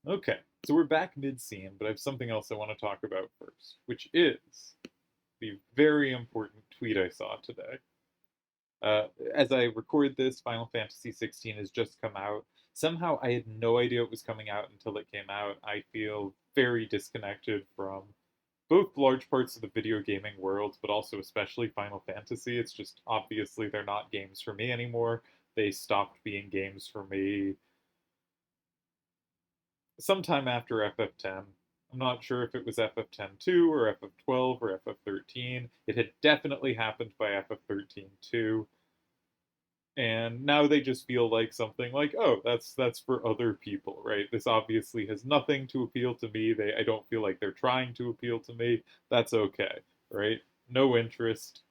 Okay, so we're back mid-scene, but I have something else I want to talk about first, which is the very important tweet I saw today. As I record this, Final Fantasy 16 has just come out. Somehow I had no idea it was coming out until it came out. I feel very disconnected from both large parts of the video gaming world, but also especially Final Fantasy. It's just obviously they're not games for me anymore. They stopped being games for me sometime after FF10. I'm not sure if it was FF10-2 or FF12 or FF13. It had definitely happened by FF13-2. And now they just feel like something like, oh, that's for other people, right? This obviously has nothing to appeal to me. I don't feel like they're trying to appeal to me. That's okay, right? No interest,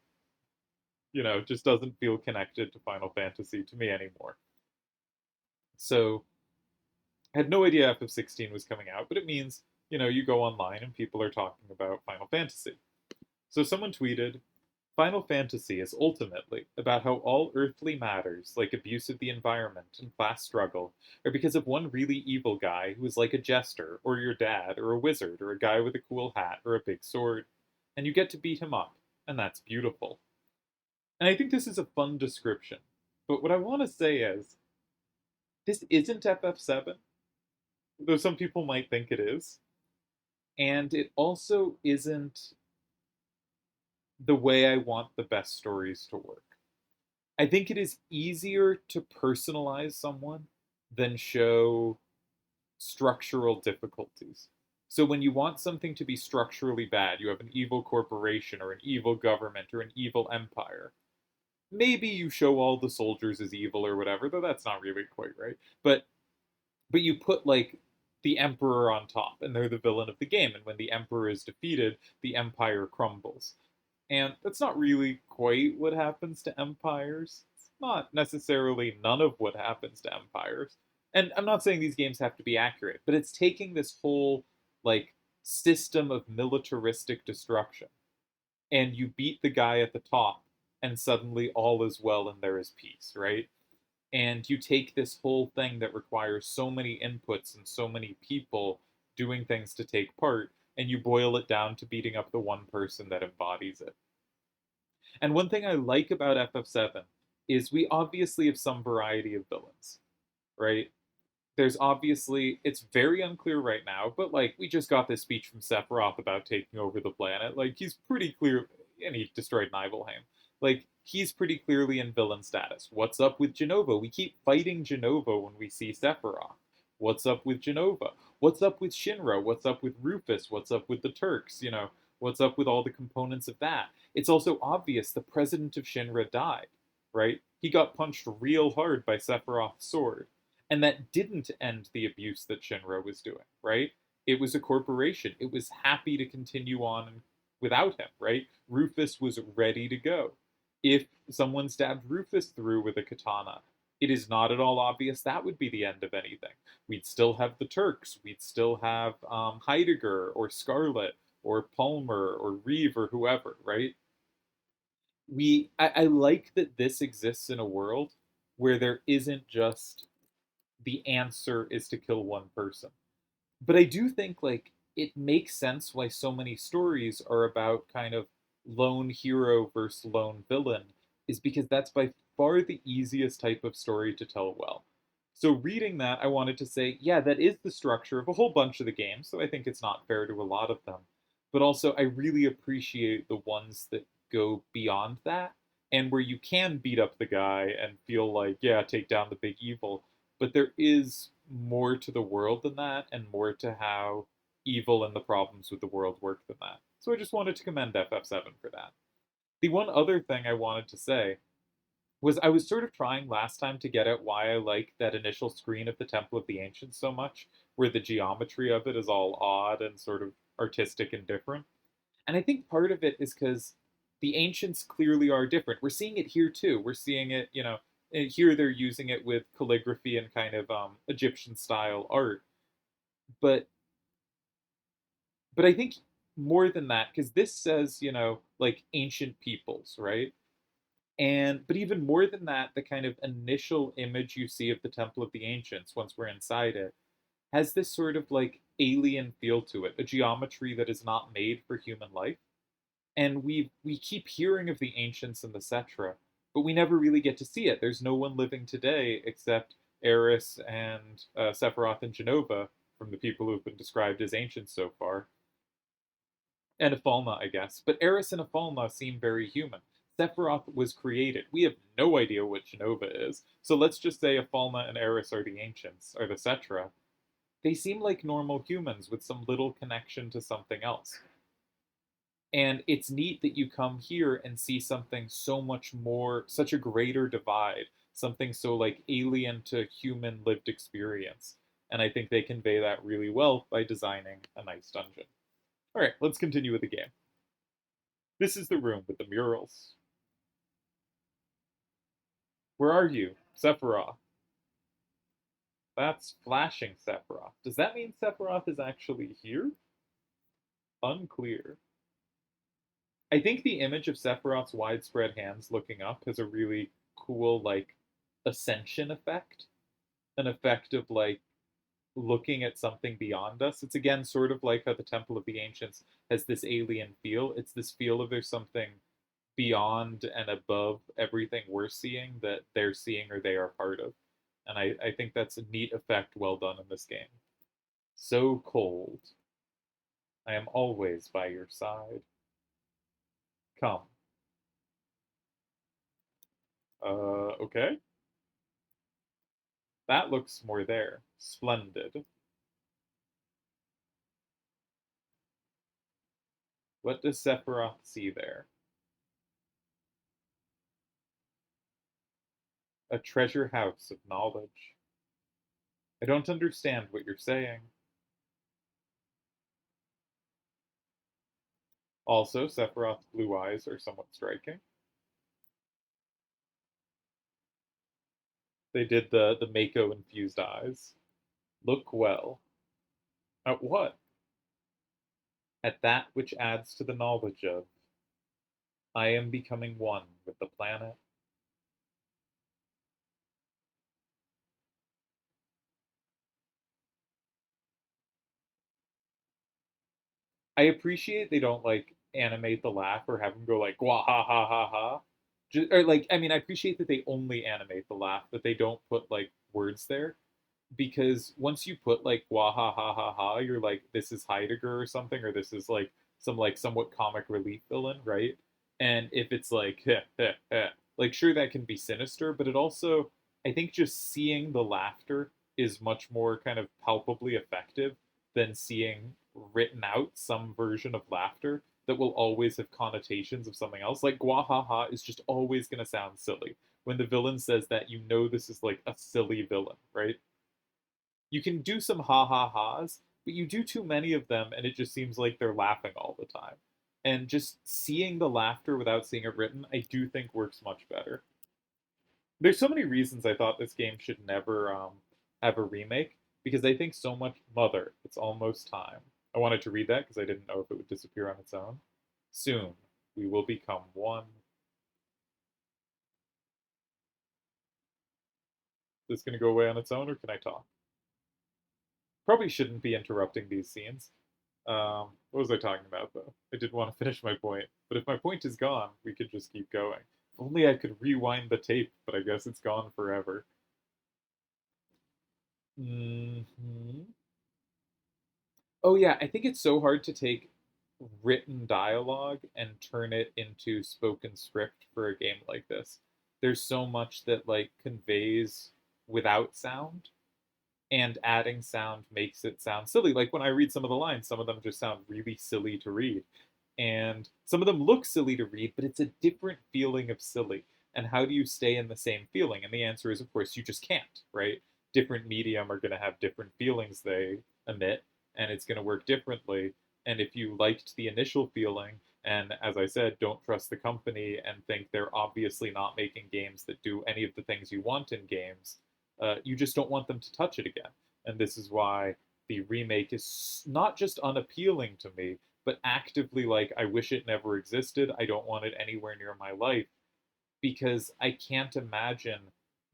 just doesn't feel connected to Final Fantasy to me anymore. So I had no idea FF16 was coming out, but it means, you go online and people are talking about Final Fantasy. So someone tweeted, Final Fantasy is ultimately about how all earthly matters, like abuse of the environment and class struggle, are because of one really evil guy who is like a jester, or your dad, or a wizard, or a guy with a cool hat, or a big sword. And you get to beat him up, and that's beautiful. And I think this is a fun description. But what I want to say is, this isn't FF7, though some people might think it is. And it also isn't the way I want the best stories to work. I think it is easier to personalize someone than show structural difficulties. So when you want something to be structurally bad, you have an evil corporation or an evil government or an evil empire. Maybe you show all the soldiers as evil or whatever, though that's not really quite right. But you put like the emperor on top and they're the villain of the game, and when the emperor is defeated, the empire crumbles. And that's not really quite what happens to empires. It's not necessarily none of what happens to empires. And I'm not saying these games have to be accurate, but it's taking this whole like system of militaristic destruction and you beat the guy at the top and suddenly all is well and there is peace, right? And you take this whole thing that requires so many inputs and so many people doing things to take part and you boil it down to beating up the one person that embodies it. And one thing I like about FF7 is we obviously have some variety of villains, right? There's obviously, it's very unclear right now, but like we just got this speech from Sephiroth about taking over the planet. Like he's pretty clear, and he destroyed Nibelheim. Like he's pretty clearly in villain status. What's up with Genova? We keep fighting Genova when we see Sephiroth. What's up with Genova? What's up with Shinra? What's up with Rufus? What's up with the Turks? What's up with all the components of that? It's also obvious the president of Shinra died, right? He got punched real hard by Sephiroth's sword. And that didn't end the abuse that Shinra was doing, right? It was a corporation. It was happy to continue on without him, right? Rufus was ready to go. If someone stabbed Rufus through with a katana, it is not at all obvious that would be the end of anything. We'd still have the Turks. We'd still have Heidegger or Scarlet or Palmer or Reeve or whoever, right? I like that this exists in a world where there isn't just the answer is to kill one person. But I do think like it makes sense why so many stories are about kind of lone hero versus lone villain is because that's by far the easiest type of story to tell well. So reading that, I wanted to say, yeah, that is the structure of a whole bunch of the games, so I think it's not fair to a lot of them. But also I really appreciate the ones that go beyond that and where you can beat up the guy and feel like, yeah, take down the big evil, but there is more to the world than that and more to how evil and the problems with the world work than that. So I just wanted to commend FF7 for that. The one other thing I wanted to say was I was sort of trying last time to get at why I like that initial screen of the Temple of the Ancients so much, where the geometry of it is all odd and sort of artistic and different. And I think part of it is because the ancients clearly are different. We're seeing it here too. We're seeing it, here they're using it with calligraphy and kind of Egyptian style art. But I think more than that, because this says, like ancient peoples, right? But even more than that, the kind of initial image you see of the Temple of the Ancients once we're inside it has this sort of like alien feel to it, a geometry that is not made for human life. And we keep hearing of the ancients and the Cetra, but we never really get to see it. There's no one living today except Eris and Sephiroth and Genova from the people who've been described as ancients so far, and Afalna, I guess. But Eris and Afalna seem very human. Sephiroth was created. We have no idea what Genova is. So let's just say Afalna and Eris are the ancients, are the Cetra. They seem like normal humans with some little connection to something else. And it's neat that you come here and see something so much more, such a greater divide, something so like alien to human lived experience. And I think they convey that really well by designing a nice dungeon. All right, let's continue with the game. This is the room with the murals. Where are you, Sephiroth? That's flashing Sephiroth. Does that mean Sephiroth is actually here? Unclear. I think the image of Sephiroth's widespread hands looking up has a really cool, like, ascension effect. An effect of, like, looking at something beyond us. It's again sort of like how the Temple of the Ancients has this alien feel. It's this feel of there's something beyond and above everything we're seeing that they're seeing or they are part of. And I think that's a neat effect well done in this game. So cold. I am always by your side. Come. Okay. That looks more there. Splendid. What does Sephiroth see there? A treasure house of knowledge. I don't understand what you're saying. Also, Sephiroth's blue eyes are somewhat striking. They did the Mako infused eyes. Look well. At what? At that which adds to the knowledge of. I am becoming one with the planet. I appreciate they don't like animate the laugh or have them go like wah ha ha ha ha. Just, or like I mean, I appreciate that they only animate the laugh, that they don't put like words there, because once you put like wah ha ha ha ha, you're like this is Heidegger or something, or this is like some like somewhat comic relief villain, right? And if it's like heh, heh, heh, like sure that can be sinister, but it also I think just seeing the laughter is much more kind of palpably effective than seeing written out some version of laughter that will always have connotations of something else. Like Gwahaha is just always going to sound silly. When the villain says that, you know this is like a silly villain, right? You can do some ha ha ha's, but you do too many of them and it just seems like they're laughing all the time. And just seeing the laughter without seeing it written, I do think works much better. There's so many reasons I thought this game should never have a remake because I think so much. Mother, it's almost time. I wanted to read that because I didn't know if it would disappear on its own. Soon, we will become one. Is this going to go away on its own or can I talk? Probably shouldn't be interrupting these scenes. What was I talking about though? I did want to finish my point, but if my point is gone, we could just keep going. If only I could rewind the tape, but I guess it's gone forever. Hmm. Oh yeah, I think it's so hard to take written dialogue and turn it into spoken script for a game like this. There's so much that like conveys without sound, and adding sound makes it sound silly. Like when I read some of the lines, some of them just sound really silly to read. And some of them look silly to read, but it's a different feeling of silly. And how do you stay in the same feeling? And the answer is, of course, you just can't, right? Different medium are going to have different feelings they emit, and it's going to work differently. And if you liked the initial feeling, and as I said, don't trust the company and think they're obviously not making games that do any of the things you want in games, you just don't want them to touch it again. And this is why the remake is not just unappealing to me, but actively like, I wish it never existed. I don't want it anywhere near my life because I can't imagine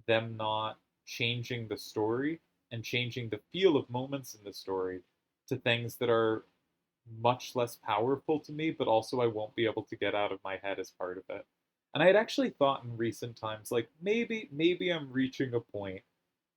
them not changing the story and changing the feel of moments in the story to things that are much less powerful to me, but also I won't be able to get out of my head as part of it. And I had actually thought in recent times, like maybe I'm reaching a point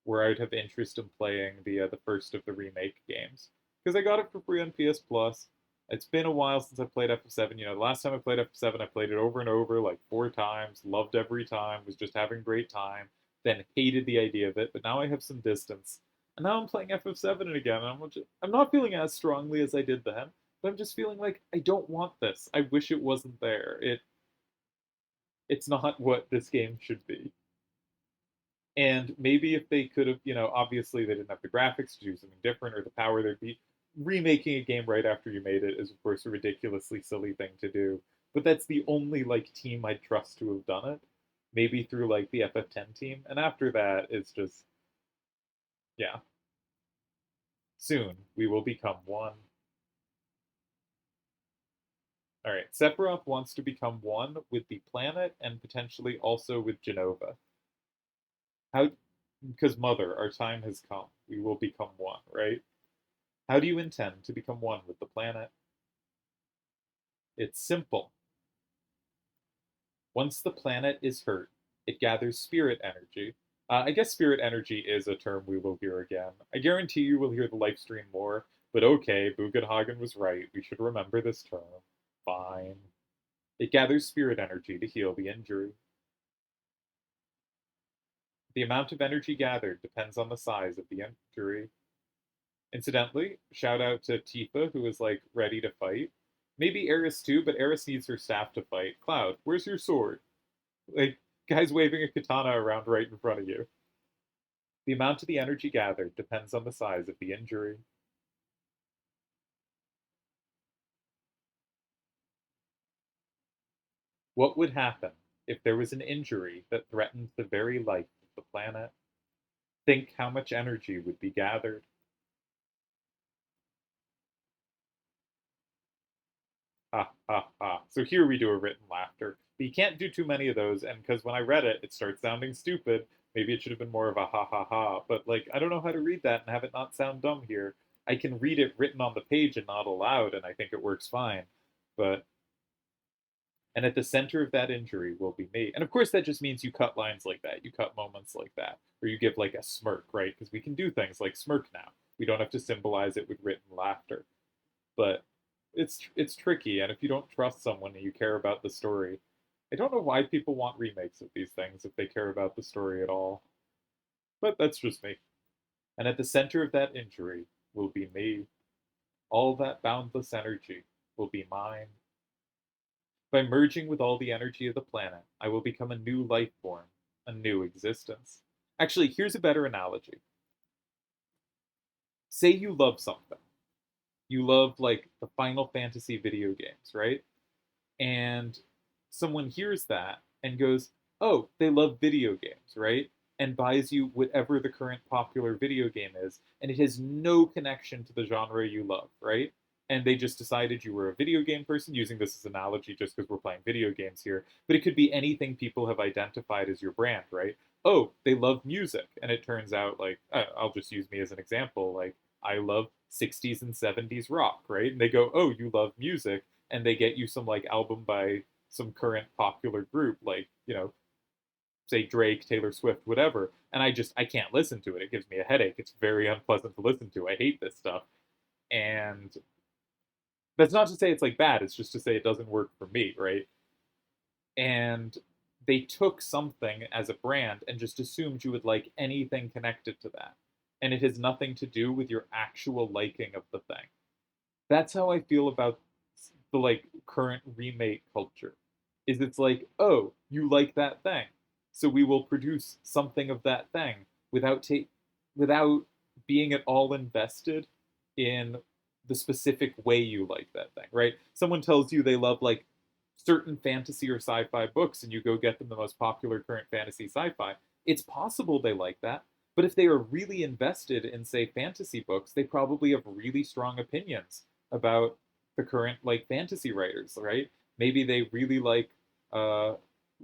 where I'd have interest in playing the first of the remake games because I got it for free on PS Plus. It's been a while since I played FF7. The last time I played FF7, I played it over and over, like 4 times, loved every time, was just having a great time, then hated the idea of it, but now I have some distance. And now I'm playing FF7 again, and I'm not feeling as strongly as I did then, but I'm just feeling like I don't want this. I wish it wasn't there. It's not what this game should be. And maybe if they could have, obviously they didn't have the graphics to do something different or the power there'd be. Remaking a game right after you made it is, of course, a ridiculously silly thing to do. But that's the only like team I trust to have done it. Maybe through like the FF10 team, and after that, it's just yeah. Soon we will become one. All right, Sephiroth wants to become one with the planet and potentially also with Genova. How? Because Mother, our time has come. We will become one, right? How do you intend to become one with the planet? It's simple. Once the planet is hurt, it gathers spirit energy. I guess spirit energy is a term we will hear again. I guarantee you will hear the live stream more, but okay, Bugenhagen was right. We should remember this term. Fine. It gathers spirit energy to heal the injury. The amount of energy gathered depends on the size of the injury. Incidentally, shout out to Tifa, who is like ready to fight. Maybe Eris too, but Eris needs her staff to fight. Cloud, where's your sword? Like, guy's waving a katana around right in front of you. The amount of the energy gathered depends on the size of the injury. What would happen if there was an injury that threatened the very life of the planet? Think how much energy would be gathered. Ha ha ha. So here we do a written laughter. But you can't do too many of those, and because when I read it, it starts sounding stupid. Maybe it should have been more of a ha ha ha. But like, I don't know how to read that and have it not sound dumb here. I can read it written on the page and not aloud, and I think it works fine. But and at the center of that injury will be me. And of course, that just means you cut lines like that. You cut moments like that, or you give like a smirk, right? Because we can do things like smirk now. We don't have to symbolize it with written laughter. But it's tricky, and if you don't trust someone and you care about the story, I don't know why people want remakes of these things if they care about the story at all. But that's just me. And at the center of that injury will be me. All that boundless energy will be mine. By merging with all the energy of the planet, I will become a new life form, a new existence. Actually, here's a better analogy. Say you love something. You love like the Final Fantasy video games, right? And someone hears that and goes, "Oh, they love video games, right?" And buys you whatever the current popular video game is, and it has no connection to the genre you love, right? And they just decided you were a video game person, using this as an analogy just because we're playing video games here. But it could be anything people have identified as your brand, right? Oh, they love music. And it turns out, like, I'll just use me as an example. Like, I love 60s and 70s rock, right? And they go, "Oh, you love music." And they get you some, like, album by some current popular group, like, say Drake, Taylor Swift, whatever. And I can't listen to it. It gives me a headache. It's very unpleasant to listen to. I hate this stuff. And that's not to say it's like bad, it's just to say it doesn't work for me, right? And they took something as a brand and just assumed you would like anything connected to that. And it has nothing to do with your actual liking of the thing. That's how I feel about the like current remake culture. Is it's like, "Oh, you like that thing. So we will produce something of that thing without being at all invested in the specific way you like that thing, right? Someone tells you they love like certain fantasy or sci-fi books and you go get them the most popular current fantasy sci-fi. It's possible they like that, but if they are really invested in say fantasy books, they probably have really strong opinions about the current like fantasy writers, right? Maybe they really like uh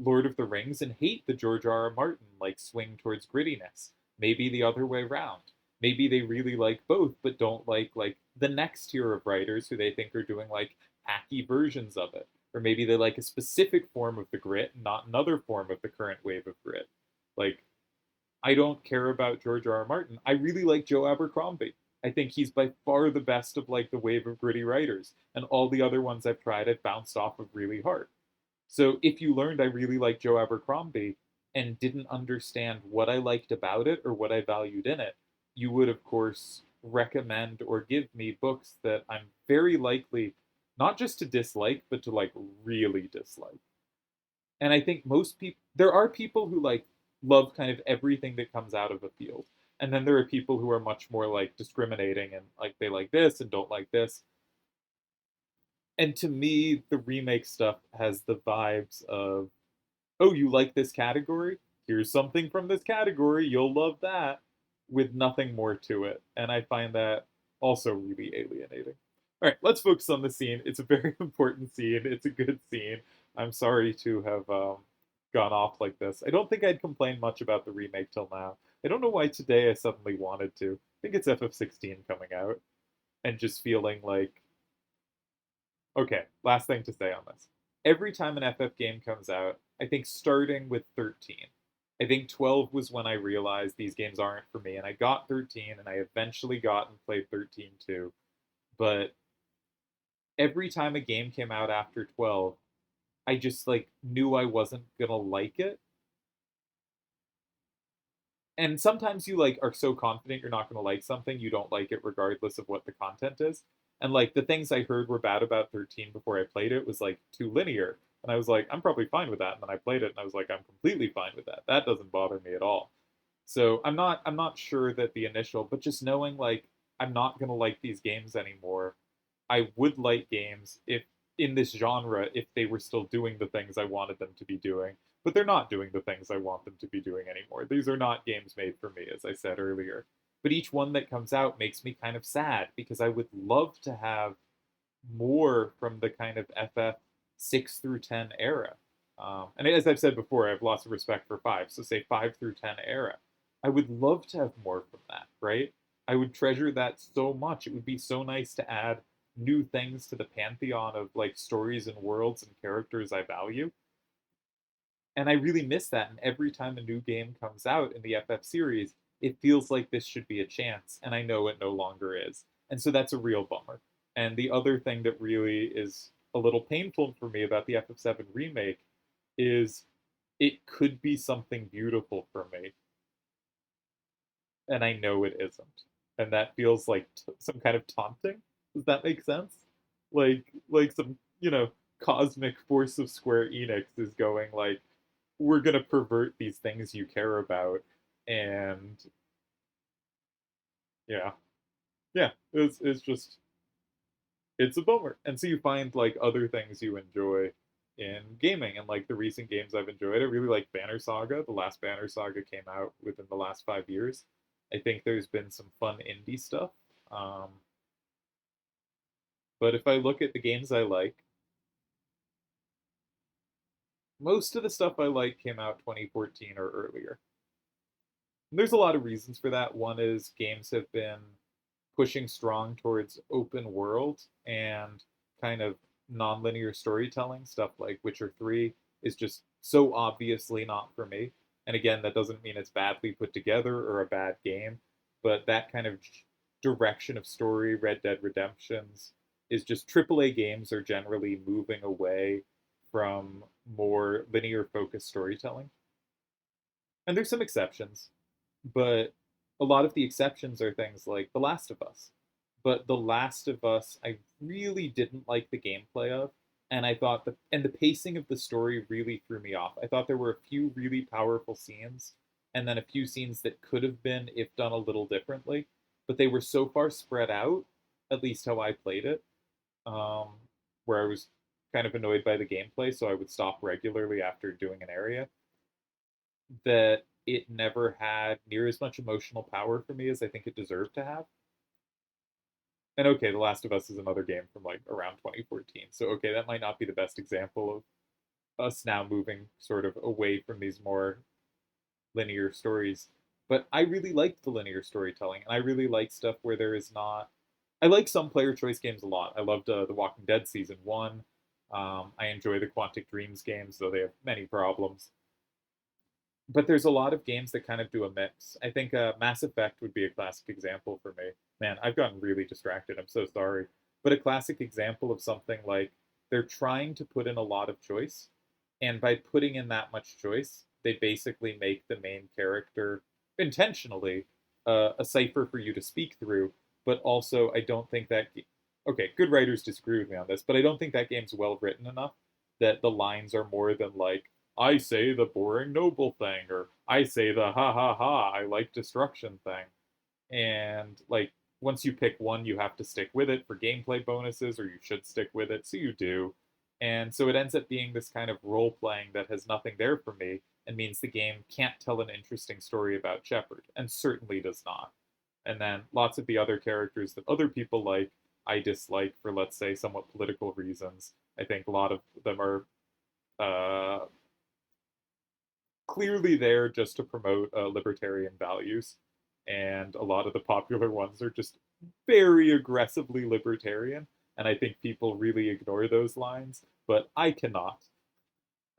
Lord of the Rings and hate the George R. R. Martin like swing towards grittiness. Maybe the other way around. Maybe they really like both, but don't like the next tier of writers who they think are doing like hacky versions of it. Or maybe they like a specific form of the grit, not another form of the current wave of grit. Like, I don't care about George R. R. Martin. I really like Joe Abercrombie. I think he's by far the best of like the wave of gritty writers, and all the other ones I've tried, I've bounced off of really hard. So if you learned I really like Joe Abercrombie and didn't understand what I liked about it or what I valued in it, you would of course recommend or give me books that I'm very likely not just to dislike, but to like really dislike. And I think most people, there are people who like love kind of everything that comes out of a field. And then there are people who are much more like discriminating and like they like this and don't like this. And to me, the remake stuff has the vibes of, oh, you like this category? Here's something from this category. You'll love that, with nothing more to it. And I find that also really alienating. All right, let's focus on the scene. It's a very important scene. It's a good scene. I'm sorry to have gone off like this. I don't think I'd complain much about the remake till now. I don't know why today I suddenly wanted to. I think it's FF16 coming out, and just feeling like, okay, last thing to say on this. Every time an FF game comes out, I think starting with 13, I think 12 was when I realized these games aren't for me, and I got 13, and I eventually got and played 13 too. But every time a game came out after 12, I just like knew I wasn't gonna like it. And sometimes you like are so confident you're not gonna like something, you don't like it regardless of what the content is. And like the things I heard were bad about 13 before I played it was like too linear. And I was like, I'm probably fine with that. And then I played it and I was like, I'm completely fine with that. That doesn't bother me at all. So I'm not sure that the initial, but just knowing like I'm not gonna like these games anymore. I would like games if in this genre if they were still doing the things I wanted them to be doing, but they're not doing the things I want them to be doing anymore. These are not games made for me, as I said earlier. But each one that comes out makes me kind of sad because I would love to have more from the kind of FF 6 through 10 era. And as I've said before, I have lots of respect for 5, so say 5 through 10 era. I would love to have more from that, right? I would treasure that so much. It would be so nice to add new things to the pantheon of like stories and worlds and characters I value. And I really miss that. And every time a new game comes out in the FF series, it feels like this should be a chance. And I know it no longer is. And so that's a real bummer. And the other thing that really is a little painful for me about the FF7 remake is it could be something beautiful for me. And I know it isn't. And that feels like some kind of taunting. Does that make sense? Like some, cosmic force of Square Enix is going like, we're gonna pervert these things you care about, and yeah, yeah, it's just it's a bummer. And so you find like other things you enjoy in gaming, and like the recent games I've enjoyed. I really like Banner Saga. The last Banner Saga came out within the last 5 years. I think there's been some fun indie stuff. Um, but if I look at the games I like, most of the stuff I like came out 2014 or earlier. And there's a lot of reasons for that. One is games have been pushing strong towards open world and kind of non-linear storytelling. Stuff like Witcher 3 is just so obviously not for me. And again, that doesn't mean it's badly put together or a bad game, but that kind of direction of story, Red Dead Redemptions, is just AAA games are generally moving away from more linear focused storytelling. And there's some exceptions, but a lot of the exceptions are things like The Last of Us. But The Last of Us, I really didn't like the gameplay of, and I thought the pacing of the story really threw me off. I thought there were a few really powerful scenes, and then a few scenes that could have been if done a little differently, but they were so far spread out, at least how I played it, um, where I was kind of annoyed by the gameplay, so I would stop regularly after doing an area that it never had near as much emotional power for me as I think it deserved to have. And okay, The Last of Us is another game from like around 2014. So okay, that might not be the best example of us now moving sort of away from these more linear stories. But I really like the linear storytelling, and I really like stuff where there is not. I like some player choice games a lot. I loved The Walking Dead Season 1. I enjoy the Quantic Dreams games, though they have many problems. But there's a lot of games that kind of do a mix. I think Mass Effect would be a classic example for me. Man, I've gotten really distracted. I'm so sorry. But a classic example of something like they're trying to put in a lot of choice, and by putting in that much choice, they basically make the main character intentionally a cipher for you to speak through. But also, I don't think that. Okay, good writers disagree with me on this, but I don't think that game's well written enough that the lines are more than like I say the boring noble thing, or I say the ha ha ha, I like destruction thing. And like once you pick one, you have to stick with it for gameplay bonuses, or you should stick with it, so you do. And so it ends up being this kind of role playing that has nothing there for me and means the game can't tell an interesting story about Shepard, and certainly does not. And then lots of the other characters that other people like, I dislike for, let's say, somewhat political reasons. I think a lot of them are uh, clearly there just to promote libertarian values, and a lot of the popular ones are just very aggressively libertarian, and I think people really ignore those lines, but I cannot.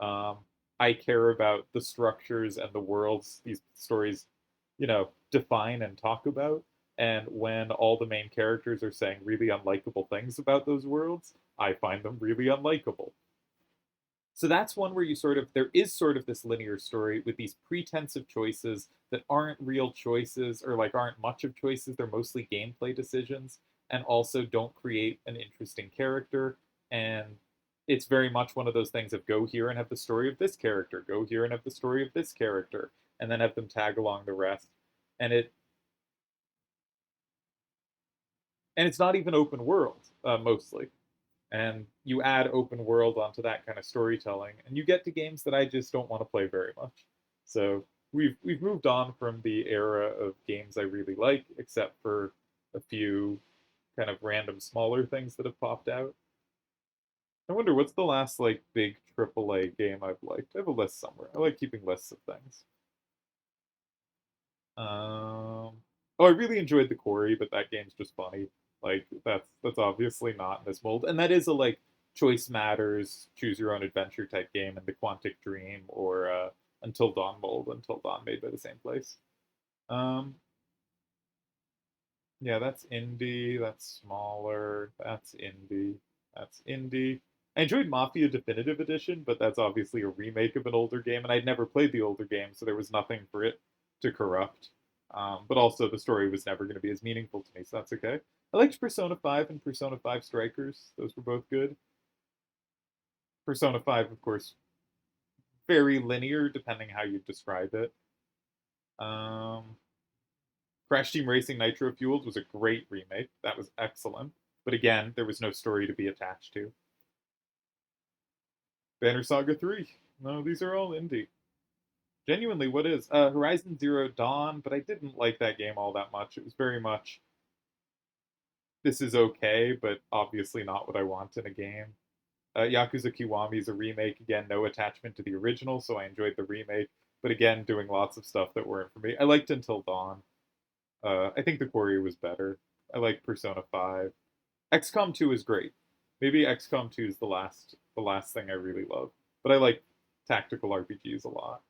Um, I care about the structures and the worlds these stories, define and talk about. And when all the main characters are saying really unlikable things about those worlds, I find them really unlikable. So that's one where there is sort of this linear story with these pretense of choices that aren't real choices, or like aren't much of choices. They're mostly gameplay decisions, and also don't create an interesting character. And it's very much one of those things of go here and have the story of this character, go here and have the story of this character, and then have them tag along the rest. And it's not even open world, mostly. And you add open world onto that kind of storytelling, and you get to games that I just don't want to play very much. So we've moved on from the era of games I really like, except for a few kind of random smaller things that have popped out. I wonder what's the last like big AAA game I've liked. I have a list somewhere. I like keeping lists of things. Oh, I really enjoyed the Quarry, but that game's just funny. Like that's obviously not in this mold, and that is a like choice matters, choose your own adventure type game in the Quantic Dream or Until Dawn mold. Until Dawn made by the same place. Um, yeah, that's indie. That's smaller. That's indie. That's indie. I enjoyed Mafia Definitive Edition, but that's obviously a remake of an older game, and I'd never played the older game, so there was nothing for it to corrupt. But also, the story was never going to be as meaningful to me, so that's okay. I liked Persona 5 and Persona 5 Strikers. Those were both good. Persona 5, of course, very linear, depending how you describe it. Um, Crash Team Racing Nitro Fueled was a great remake. That was excellent. But again, there was no story to be attached to. Banner Saga 3. No, these are all indie. Genuinely, what is? Horizon Zero Dawn, but I didn't like that game all that much. It was very much, this is okay, but obviously not what I want in a game. Yakuza Kiwami is a remake. Again, no attachment to the original, so I enjoyed the remake. But again, doing lots of stuff that weren't for me. I liked Until Dawn. I think The Quarry was better. I like Persona 5. XCOM 2 is great. Maybe XCOM 2 is the last thing I really love. But I like tactical RPGs a lot.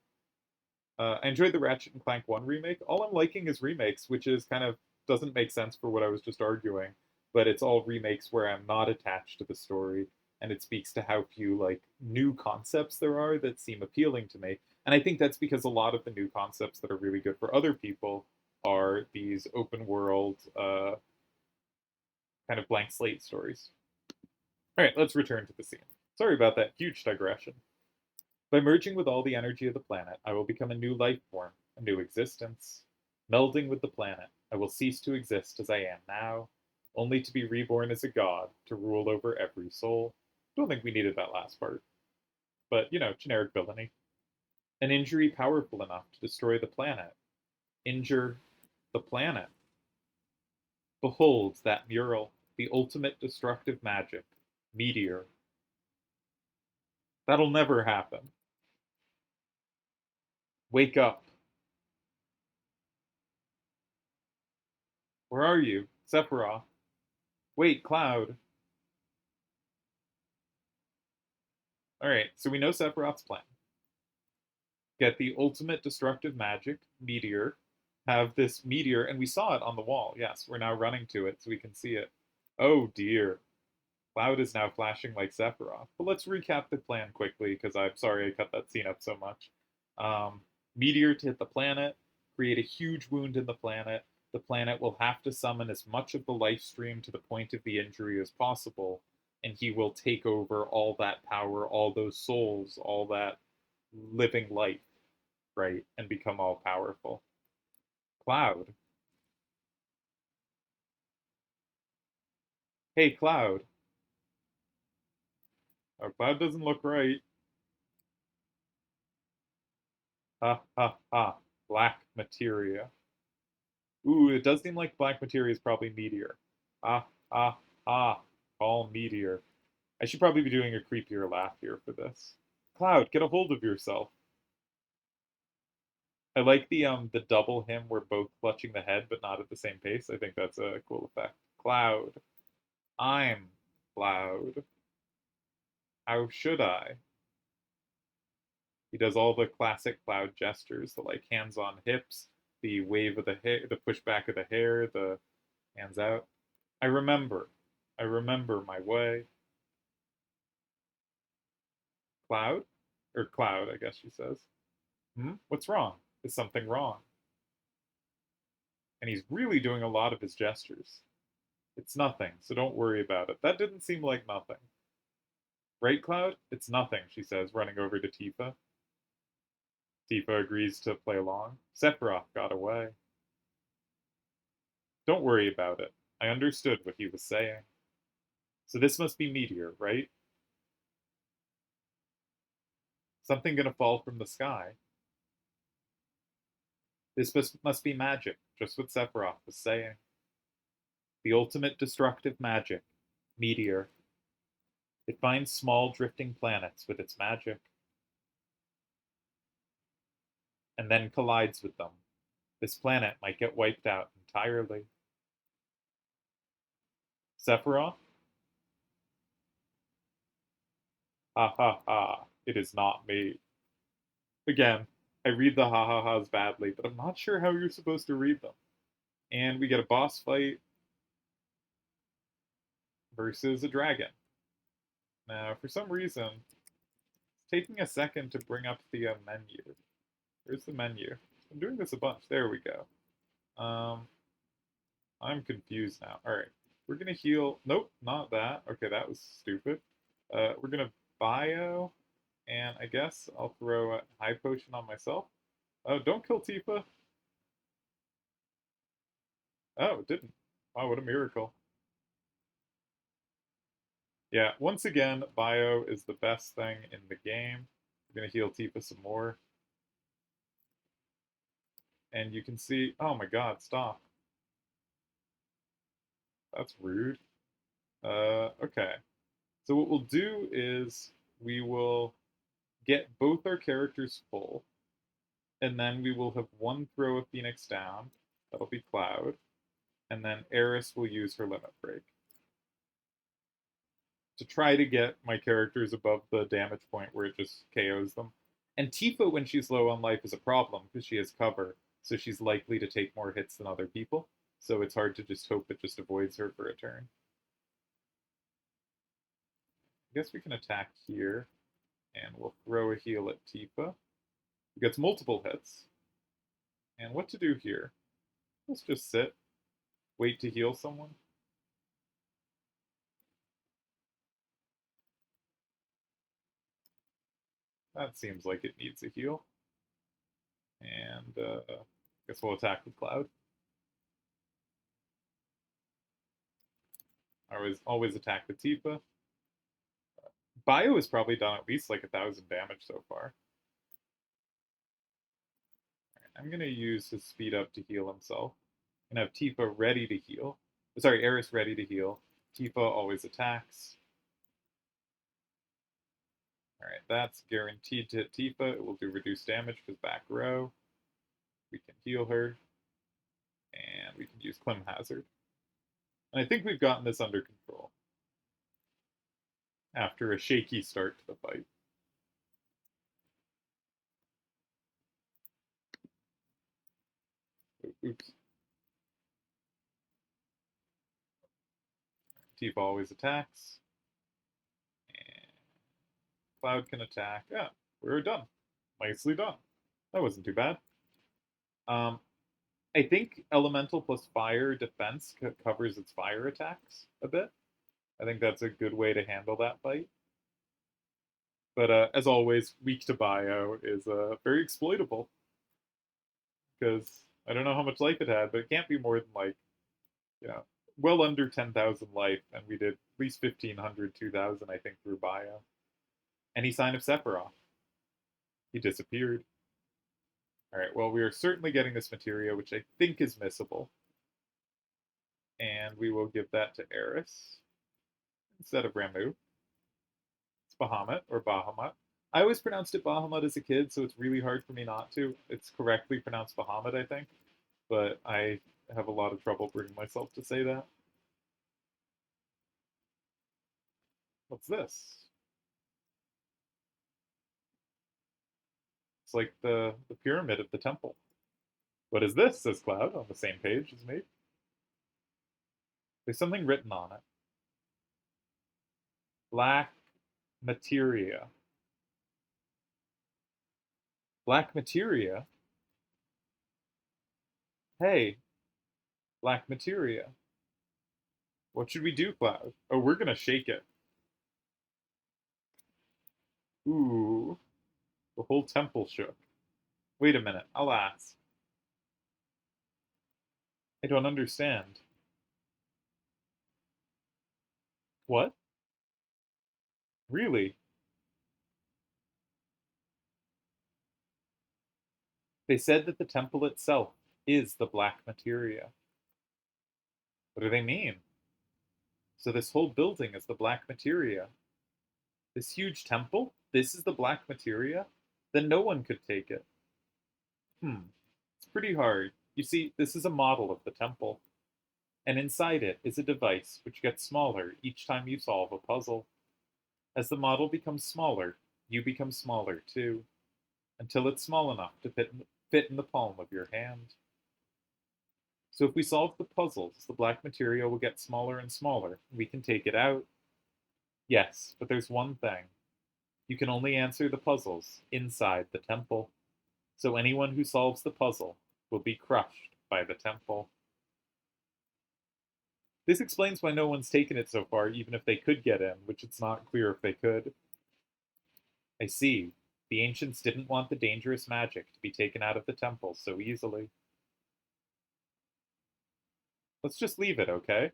I enjoyed the Ratchet and Clank 1 remake. All I'm liking is remakes, which is kind of doesn't make sense for what I was just arguing. But it's all remakes where I'm not attached to the story, and it speaks to how few like new concepts there are that seem appealing to me. And I think that's because a lot of the new concepts that are really good for other people are these open world kind of blank slate stories. All right, let's return to the scene. Sorry about that huge digression. By merging with all the energy of the planet, I will become a new life form, a new existence. Melding with the planet, I will cease to exist as I am now, only to be reborn as a god to rule over every soul. Don't think we needed that last part, but generic villainy. An injury powerful enough to destroy the planet. Injure the planet. Behold that mural, the ultimate destructive magic. Meteor. That'll never happen. Wake up. Where are you? Sephiroth. Wait, Cloud. Alright, so we know Sephiroth's plan. Get the ultimate destructive magic, Meteor. Have this meteor, and we saw it on the wall. Yes, we're now running to it so we can see it. Oh dear. Cloud is now flashing like Sephiroth. But let's recap the plan quickly, because I'm sorry I cut that scene up so much. Meteor to hit the planet, create a huge wound in the planet. The planet will have to summon as much of the life stream to the point of the injury as possible, and he will take over all that power, all those souls, all that living life, right? And become all powerful. Cloud. Hey, Cloud. Oh, Cloud doesn't look right. Ha ha ha. Black materia. Ooh, it does seem like black materia is probably meteor. Ah, ah, ah. All meteor. I should probably be doing a creepier laugh here for this. Cloud, get a hold of yourself. I like the double him where both clutching the head but not at the same pace. I think that's a cool effect. Cloud. I'm Cloud. How should I? He does all the classic Cloud gestures, the like hands on hips, the wave of the hair, the push back of the hair, the hands out. I remember. I remember my way. Cloud? Or Cloud, I guess she says. What's wrong? Is something wrong? And he's really doing a lot of his gestures. It's nothing, so don't worry about it. That didn't seem like nothing. Right, Cloud? It's nothing, she says, running over to Tifa. Tifa agrees to play along. Sephiroth got away. Don't worry about it. I understood what he was saying. So this must be Meteor, right? Something gonna fall from the sky. This must be magic, just what Sephiroth was saying. The ultimate destructive magic, Meteor. It finds small drifting planets with its magic, and then collides with them. This planet might get wiped out entirely. Sephiroth? Ha ha ha, it is not me. Again, I read the ha ha ha's badly, but I'm not sure how you're supposed to read them. And we get a boss fight versus a dragon. Now, for some reason, it's taking a second to bring up the menu. Where's the menu? I'm doing this a bunch. There we go. I'm confused now. All right, we're gonna heal. Nope, not that. Okay, that was stupid. We're gonna bio, and I guess I'll throw a high potion on myself. Oh, don't kill Tifa. Oh, it didn't. Wow, what a miracle. Yeah, once again, bio is the best thing in the game. We're gonna heal Tifa some more. And you can see, oh my god, stop. That's rude. Okay. So what we'll do is we will get both our characters full, and then we will have one throw a Phoenix down. That'll be Cloud. And then Eris will use her limit break to try to get my characters above the damage point where it just KOs them. And Tifa, when she's low on life, is a problem because she has cover, so she's likely to take more hits than other people. So it's hard to just hope it just avoids her for a turn. I guess we can attack here, and we'll throw a heal at Tifa. He gets multiple hits. And what to do here? Let's just sit, wait to heal someone. That seems like it needs a heal. And I guess we'll attack with Cloud. I always attack with Tifa. Bio has probably done at least like 1,000 damage so far. Right, I'm gonna use his speed up to heal himself. And have Tifa ready to heal. Sorry, Eris ready to heal. Tifa always attacks. Alright, that's guaranteed to hit Tifa. It will do reduced damage because back row. We can heal her. And we can use Clem Hazard. And I think we've gotten this under control after a shaky start to the fight. Oops. Tifa always attacks. And Cloud can attack. Yeah, we're done. Nicely done. That wasn't too bad. I think Elemental plus Fire defense covers its fire attacks a bit. I think that's a good way to handle that fight. But as always, weak to bio is very exploitable. Because I don't know how much life it had, but it can't be more than like, well under 10,000 life, and we did at least 1,500, 2,000, I think, through bio. Any sign of Sephiroth? He disappeared. Alright, well, we are certainly getting this materia, which I think is missable. And we will give that to Eris instead of Ramu. It's Bahamut, or Bahamut. I always pronounced it Bahamut as a kid, so it's really hard for me not to. It's correctly pronounced Bahamut, I think. But I have a lot of trouble bringing myself to say that. What's this? It's like the pyramid of the temple. What is this? Says Cloud on the same page as me. There's something written on it. Black materia. Black materia? Hey, black materia. What should we do, Cloud? Oh, we're gonna shake it. Ooh. The whole temple shook. Wait a minute, I'll ask. I don't understand. What? Really? They said that the temple itself is the black materia. What do they mean? So this whole building is the black materia. This huge temple? This is the black materia? Then no one could take it. It's pretty hard. You see, this is a model of the temple. And inside it is a device which gets smaller each time you solve a puzzle. As the model becomes smaller, you become smaller too, until it's small enough to fit in the palm of your hand. So if we solve the puzzles, the black materia will get smaller and smaller, and we can take it out. Yes, but there's one thing. You can only answer the puzzles inside the temple. So anyone who solves the puzzle will be crushed by the temple. This explains why no one's taken it so far, even if they could get in, which it's not clear if they could. I see. The ancients didn't want the dangerous magic to be taken out of the temple so easily. Let's just leave it, okay?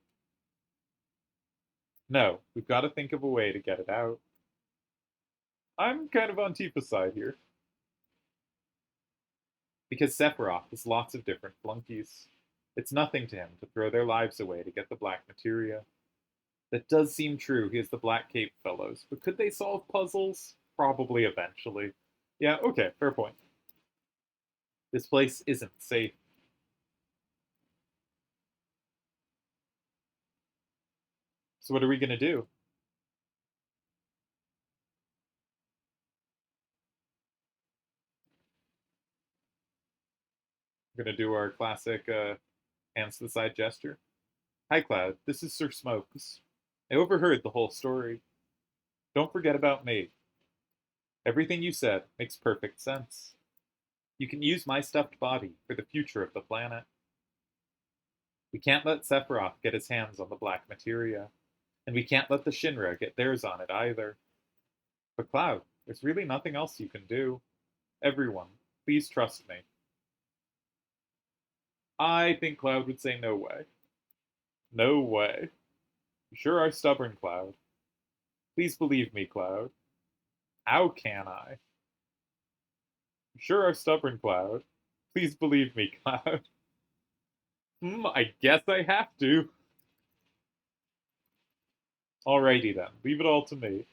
No, we've got to think of a way to get it out. I'm kind of on Tifa's side here. Because Sephiroth has lots of different flunkies. It's nothing to him to throw their lives away to get the black materia. That does seem true, he has the Black Cape fellows, but could they solve puzzles? Probably eventually. Yeah, okay, fair point. This place isn't safe. So what are we gonna do? We're gonna do our classic hands to the side gesture. Hi, Cloud. This is Sir Smokes. I overheard the whole story. Don't forget about me. Everything you said makes perfect sense. You can use my stuffed body for the future of the planet. We can't let Sephiroth get his hands on the black materia, and we can't let the Shinra get theirs on it either. But Cloud, there's really nothing else you can do. Everyone, please trust me. I think Cloud would say no way. No way. You sure are stubborn, Cloud. Please believe me, Cloud. How can I? You sure are stubborn, Cloud. Please believe me, Cloud. I guess I have to. Alrighty then, leave it all to me.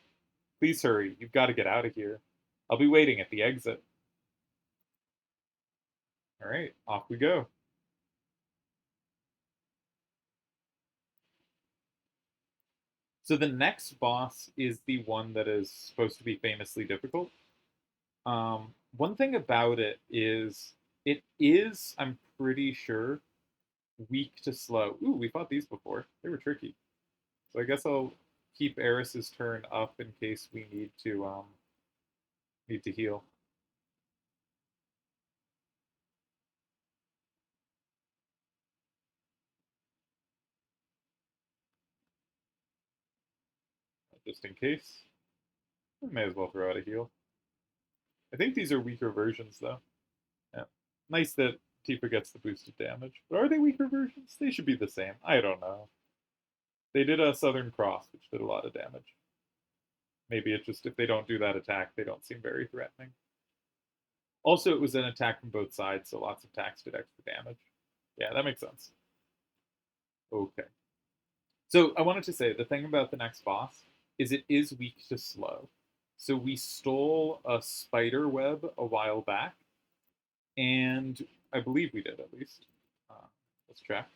Please hurry, you've got to get out of here. I'll be waiting at the exit. Alright, off we go. So the next boss is the one that is supposed to be famously difficult. One thing about it is, I'm pretty sure, weak to slow. Ooh, we fought these before. They were tricky. So I guess I'll keep Eris's turn up in case we need to heal. Just in case. We may as well throw out a heal. I think these are weaker versions though. Yeah. Nice that Tifa gets the boosted damage. But are they weaker versions? They should be the same. I don't know. They did a Southern Cross, which did a lot of damage. Maybe it's just if they don't do that attack, they don't seem very threatening. Also, it was an attack from both sides, so lots of attacks did extra damage. Yeah, that makes sense. Okay. So I wanted to say the thing about the next boss is it is weak to slow. So we stole a spider web a while back, and I believe we did at least. Let's check.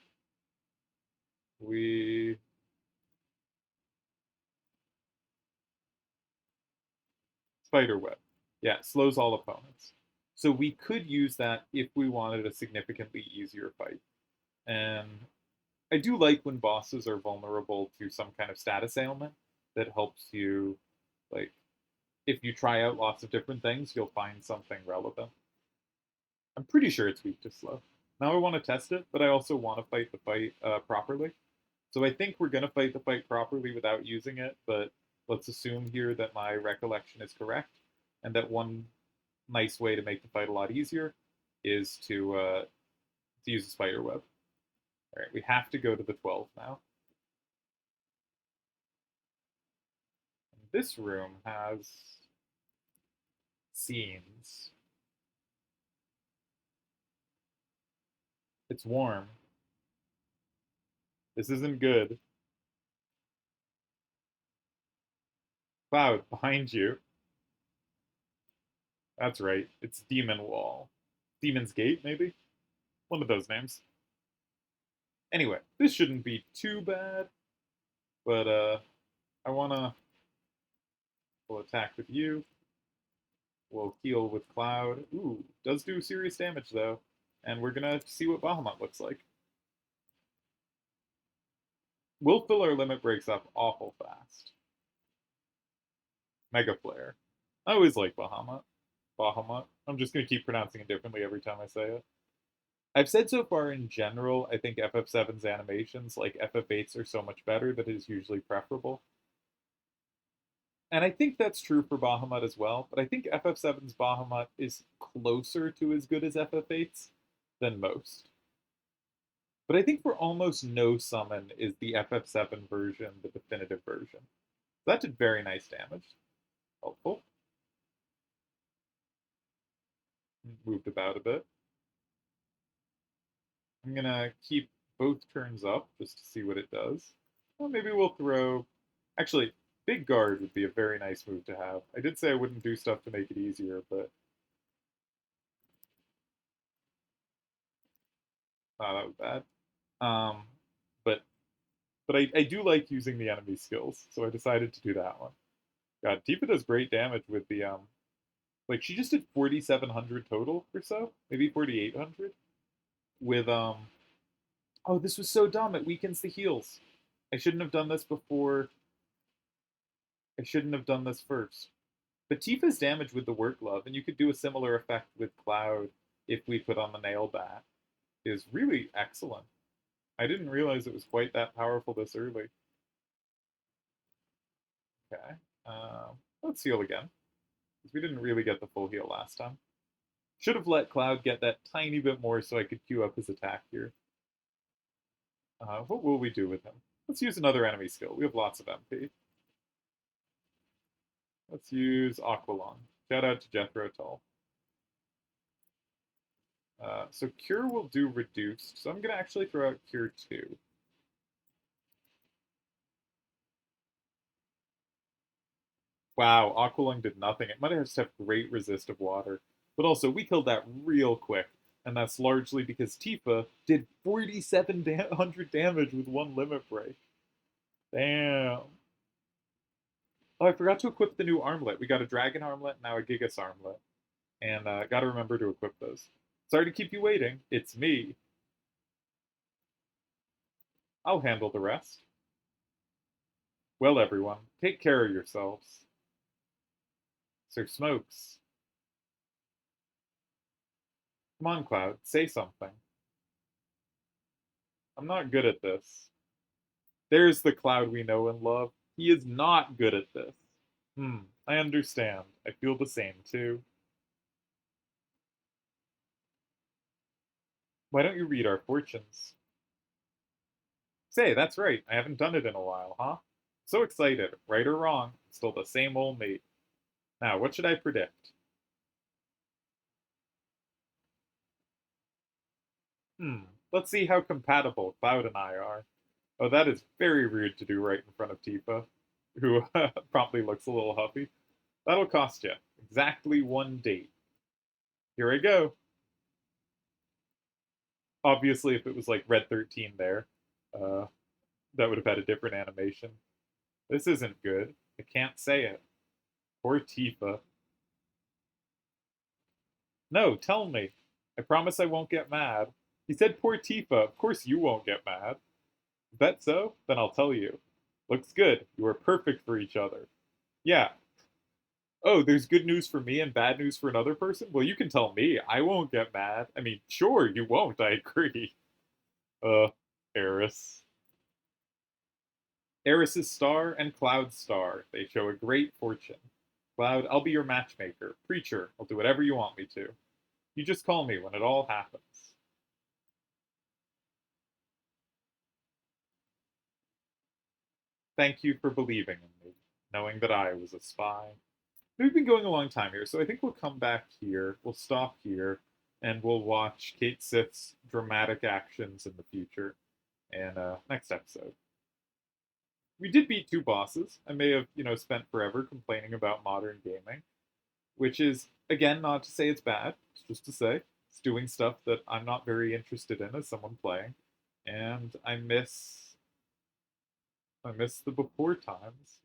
We spider web. Yeah, slows all opponents. So we could use that if we wanted a significantly easier fight. And I do like when bosses are vulnerable to some kind of status ailment that helps you, like, if you try out lots of different things, you'll find something relevant. I'm pretty sure it's weak to slow. Now I want to test it, but I also want to fight the fight properly. So I think we're going to fight the fight properly without using it, but let's assume here that my recollection is correct, and that one nice way to make the fight a lot easier is to use a spider web. All right, we have to go to the 12 now. And this room has scenes. It's warm. This isn't good. Cloud, behind you. That's right. It's Demon Wall. Demon's Gate, maybe? One of those names. Anyway, this shouldn't be too bad, but I wanna we'll attack with you. We'll heal with Cloud. Ooh, does do serious damage though. And we're gonna see what Bahamut looks like. We'll fill our limit breaks up awful fast. Mega Flare. I always like Bahamut. Bahamut. I'm just gonna keep pronouncing it differently every time I say it. I've said so far in general, I think FF7's animations, like FF8's, are so much better that it is usually preferable. And I think that's true for Bahamut as well, but I think FF7's Bahamut is closer to as good as FF8's than most. But I think for almost no summon is the FF7 version the definitive version. That did very nice damage. Helpful. Moved about a bit. I'm gonna keep both turns up just to see what it does. Well, maybe we'll throw... Actually, Big Guard would be a very nice move to have. I did say I wouldn't do stuff to make it easier, but... Oh, that was bad. Um, but I do like using the enemy skills, so I decided to do that one. God, Tifa does great damage with the like she just did 4,700 total or so, maybe 4,800 with Oh, this was so dumb. It weakens the heals. I shouldn't have done this before. I shouldn't have done this first. But Tifa's damage with the work glove, and you could do a similar effect with Cloud if we put on the nail bat, is really excellent. I didn't realize it was quite that powerful this early. Okay. Let's heal again, because we didn't really get the full heal last time. Should have let Cloud get that tiny bit more so I could queue up his attack here. What will we do with him? Let's use another enemy skill. We have lots of MP. Let's use Aqualung. Shout out to Jethro Tull. So Cure will do reduced, so I'm going to actually throw out Cure 2. Wow, Aqualung did nothing. It might have just have great resist of water. But also, we killed that real quick. And that's largely because Tifa did 4,700 damage with one limit break. Damn. Oh, I forgot to equip the new armlet. We got a dragon armlet, now a Gigas armlet. And gotta remember to equip those. Sorry to keep you waiting. It's me. I'll handle the rest. Well, everyone, take care of yourselves. Sir Smokes. Come on, Cloud, say something. I'm not good at this. There's the Cloud we know and love. He is not good at this. I understand. I feel the same, too. Why don't you read our fortunes? Say, that's right. I haven't done it in a while, huh? So excited. Right or wrong, it's still the same old me. Now, what should I predict? Let's see how compatible Cloud and I are. Oh, that is very rude to do right in front of Tifa, who promptly looks a little huffy. That'll cost you exactly one date. Here I go. Obviously, if it was like Red 13 there, uh, that would have had a different animation. This isn't good. I can't say it. Poor Tifa. No, tell me. I promise I won't get mad. He said poor Tifa. Of course you won't get mad. Bet so? Then I'll tell you. Looks good. You are perfect for each other. Yeah. Oh, there's good news for me and bad news for another person? Well, you can tell me. I won't get mad. I mean, sure, you won't. I agree. Uh, Eris. Eris's star and Cloud's star. They show a great fortune. Cloud, I'll be your matchmaker. Preacher, I'll do whatever you want me to. You just call me when it all happens. Thank you for believing in me, knowing that I was a spy. We've been going a long time here, so I think we'll come back here, we'll stop here, and we'll watch Kate Sith's dramatic actions in the future and next episode. We did beat two bosses. I may have, spent forever complaining about modern gaming, which is, again, not to say it's bad, it's just to say it's doing stuff that I'm not very interested in as someone playing, and I miss the before times.